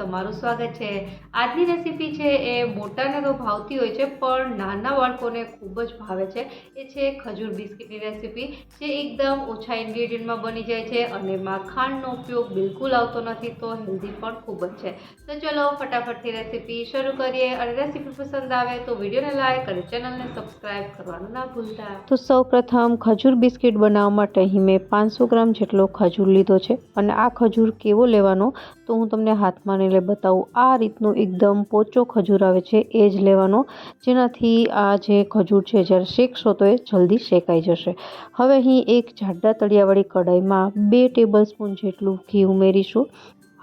તમારું સ્વાગત છે। આજની રેસીપી છે એ મોટાને તો ભાવતી હોય છે પણ નાના બાળકોને ખૂબ જ ભાવે છે। એ છે ખજૂર બિસ્કિટની રેસીપી જે એકદમ ઓછા ઇન્ગ્રેડિયન્ટમાં બની જાય છે અને એમાં ખાંડનો ઉપયોગ બિલકુલ આવતો નથી, તો હેલ્ધી પણ ખૂબ જ છે। તો ચલો ફટાફટથી રેસીપી શરૂ કરીએ અને રેસીપી પસંદ આવે તો વિડીયોને લાઈક અને ચેનલને સબસ્ક્રાઈબ કરવાનું ના ભૂલતા। તો સૌપ્રથમ ખજૂર બિસ્કિટ બનાવવા માટે અહીં મેં 500 ગ્રામ જેટલો ખજૂર લીધો છે અને આ ખજૂર કેવો લેવાનો તો હું તમને હાથમાં ને લઈ બતાવું। આ રીતનો એકદમ પોચો ખજૂર આવે છે એ જ લેવાનો, જેનાથી આ જે ખજૂર છે જ્યારે શેકશો તો એ જલ્દી શેકાઈ જશે। હવે અહીં એક જાડા તળિયાવાળી કઢાઈમાં 2 ટેબલ સ્પૂન જેટલું ઘી ઉમેરીશું।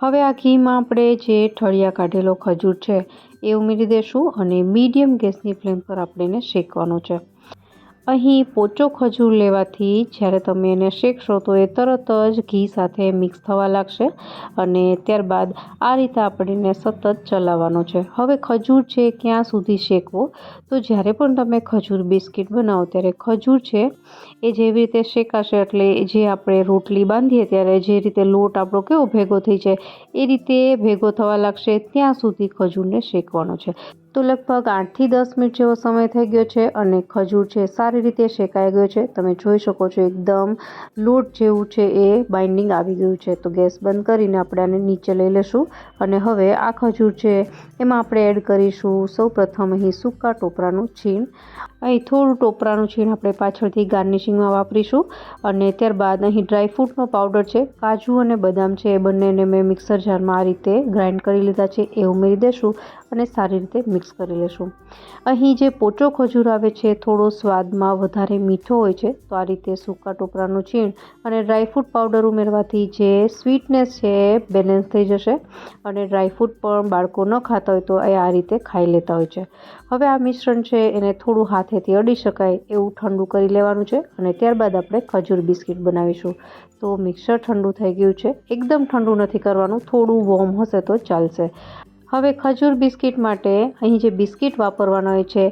હવે આ ઘીમાં આપણે જે ઠળિયા કાઢેલો ખજૂર છે એ ઉમેરી દઈશું અને મીડિયમ ગેસની ફ્લેમ પર આપણે એને શેકવાનો છે। અહીં પોચો ખજૂર લેવાથી જ્યારે તમે એને શેકશો તો એ તરત જ ઘી સાથે મિક્સ થવા લાગશે અને ત્યારબાદ આ રીતે આપણે એને સતત ચલાવવાનો છે। હવે ખજૂર છે ક્યાં સુધી શેકવો તો જ્યારે પણ તમે ખજૂર બિસ્કિટ બનાવો ત્યારે ખજૂર છે એ જેવી રીતે શેકાશે એટલે જે આપણે રોટલી બાંધીએ ત્યારે જે રીતે લોટ આપણો કેવો ભેગો થઈ જાય એ રીતે ભેગો થવા લાગશે ત્યાં સુધી ખજૂરને શેકવાનો છે। તો લગભગ 8 થી 10 મિનિટ જેવો સમય થઈ ગયો છે અને ખજૂર છે સારી રીતે શેકાઈ ગયો છે। તમે જોઈ શકો છો એકદમ લોટ જેવું છે એ બાઇન્ડિંગ આવી ગયું છે। તો ગેસ બંધ કરીને આપણે આને નીચે લઈ લઈશું અને હવે આ ખજૂર છે એમાં આપણે એડ કરીશું સૌપ્રથમ અહીં સૂકા ટોપરાનું છીણ। અહીં થોડું ટોપરાનું છીણ આપણે પાછળથી ગાર્નિશિંગમાં વાપરીશું અને ત્યારબાદ અહીં ડ્રાયફ્રૂટનો પાવડર છે, કાજુ અને બદામ છે એ બંનેને મેં મિક્સર જારમાં આ રીતે ગ્રાઇન્ડ કરી લીધા છે એ ઉમેરી દઈશું અને સારી રીતે મિક્સ કરી લઈશું। અહીં જે પોચો ખજૂર આવે છે થોડો સ્વાદમાં વધારે મીઠો હોય છે, તો આ રીતે સૂકા ટોપરાનું છીણ અને ડ્રાયફ્રૂટ પાવડર ઉમેરવાથી જે સ્વીટનેસ છે એ બેલેન્સ થઈ જશે અને ડ્રાયફ્રૂટ પણ બાળકો ન ખાતા હોય તો એ આ રીતે ખાઈ લેતા હોય છે। હવે આ મિશ્રણ છે એને થોડું હાથેથી અડી શકાય એવું ઠંડુ કરી લેવાનું છે અને ત્યારબાદ આપણે ખજૂર બિસ્કિટ બનાવીશું। તો મિક્સર ઠંડુ થઈ ગયું છે, એકદમ ઠંડુ નથી કરવાનું, થોડું વોર્મ હશે તો ચાલશે। હવે ખજૂર બિસ્કિટ માટે અહીં જે બિસ્કિટ વાપરવાના હોય છે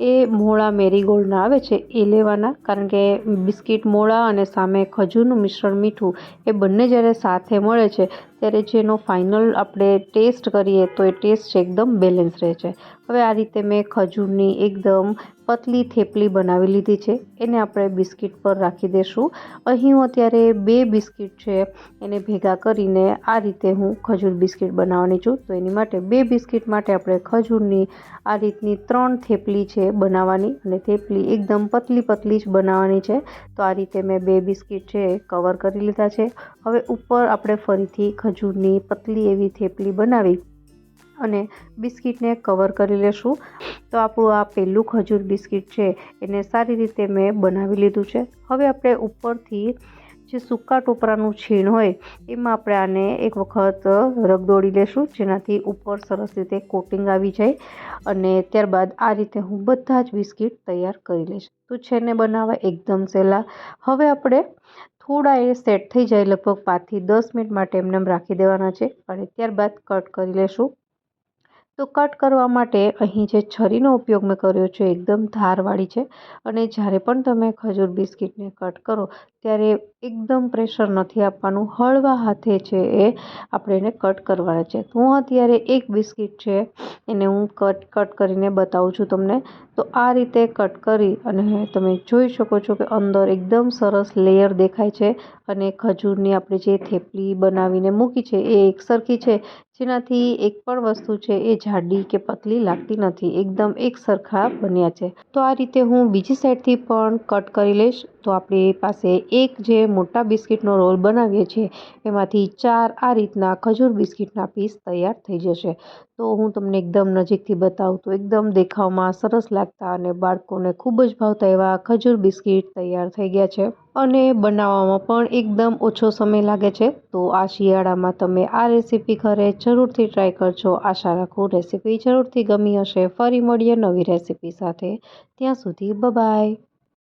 એ મોળા મેરીગોલ્ડના આવે છે એ લેવાના, કારણ કે બિસ્કિટ મોળા અને સામે ખજૂરનું મિશ્રણ મીઠું એ બંને જ્યારે સાથે મળે છે ત્યારે જેનો ફાઇનલ આપણે ટેસ્ટ કરીએ તો એ ટેસ્ટ એકદમ બેલેન્સ રહે છે। હવે આ રીતે મેં ખજૂરની એકદમ પતલી થેપલી બનાવી લીધી છે, એને આપણે બિસ્કિટ પર રાખી દઈશું। અહીં હું અત્યારે 2 બિસ્કિટ છે એને ભેગા કરીને આ રીતે હું ખજૂર બિસ્કિટ બનાવવાની છું। તો એની માટે 2 બિસ્કિટ માટે આપણે ખજૂરની આ રીતની 3 થેપલી છે બનાવવાની અને થેપલી એકદમ પતલી પતલી જ બનાવવાની છે। તો આ રીતે મેં 2 બિસ્કિટ છે કવર કરી લીધા છે। હવે ઉપર આપણે ફરીથી ખજૂરની પતલી એવી થેપલી બનાવી અને બિસ્કિટને કવર કરી લેશું। તો આપણું આ પહેલું ખજૂર બિસ્કિટ છે એને સારી રીતે મેં બનાવી લીધું છે। હવે આપણે ઉપરથી જે સૂકા ટોપરાનું છીણ હોય એમાં આપણે આને એક વખત રગદોળી લેશું, જેનાથી ઉપર સરસ રીતે કોટિંગ આવી જાય અને ત્યારબાદ આ રીતે હું બધા જ બિસ્કિટ તૈયાર કરી લઈશ। તો છે ને બનાવવા એકદમ સહેલા। હવે આપણે થોડા એ સેટ થઈ જાય લગભગ 5 થી 10 મિનિટ માટે એમને રાખી દેવાના છે અને ત્યારબાદ કટ કરી લેશું। તો કટ કરવા માટે અહીં જે છરીનો ઉપયોગ મેં કર્યો છે એકદમ ધારવાળી છે અને જ્યારે પણ તમે ખજૂર બિસ્કિટને કટ કરો ત્યારે એકદમ પ્રેશર નથી આપવાનું, હળવા હાથે છે એ આપણે એને કટ કરવાના છે। તો હું અત્યારે એક બિસ્કિટ છે એને હું કટ કરીને બતાવું છું તમને। તો આ રીતે કટ કરી અને તમે જોઈ શકો છો કે અંદર એકદમ સરસ લેયર દેખાય છે અને ખજૂરની આપણે જે થેપલી બનાવીને મૂકી છે એ એકસરખી છે, જેનાથી એક પણ વસ્તુ છે એ જાડી કે પતલી લાગતી નથી, એકદમ એક સરખા બન્યા છે। તો આ રીતે હું બીજી સાઈડથી પણ કટ કરી લઈશ। તો આપણી પાસે એક જે મોટા બિસ્કિટનો રોલ બનાવીએ છીએ એમાંથી 4 આ રીતના ખજૂર બિસ્કિટના પીસ તૈયાર થઈ જશે। તો હું તમને એકદમ નજીકથી બતાવું તો એકદમ દેખાવમાં સરસ લાગતા અને બાળકોને ખૂબ જ ભાવતા એવા ખજૂર બિસ્કિટ તૈયાર થઈ ગયા છે અને બનાવવામાં પણ એકદમ ઓછો સમય લાગે છે। તો આ શિયાળામાં તમે આ રેસીપી ઘરે જરૂરથી ટ્રાય કરજો। આશા રાખું રેસીપી જરૂરથી ગમી હશે। ફરી મળીએ નવી રેસીપી સાથે, ત્યાં સુધી બાય બાય।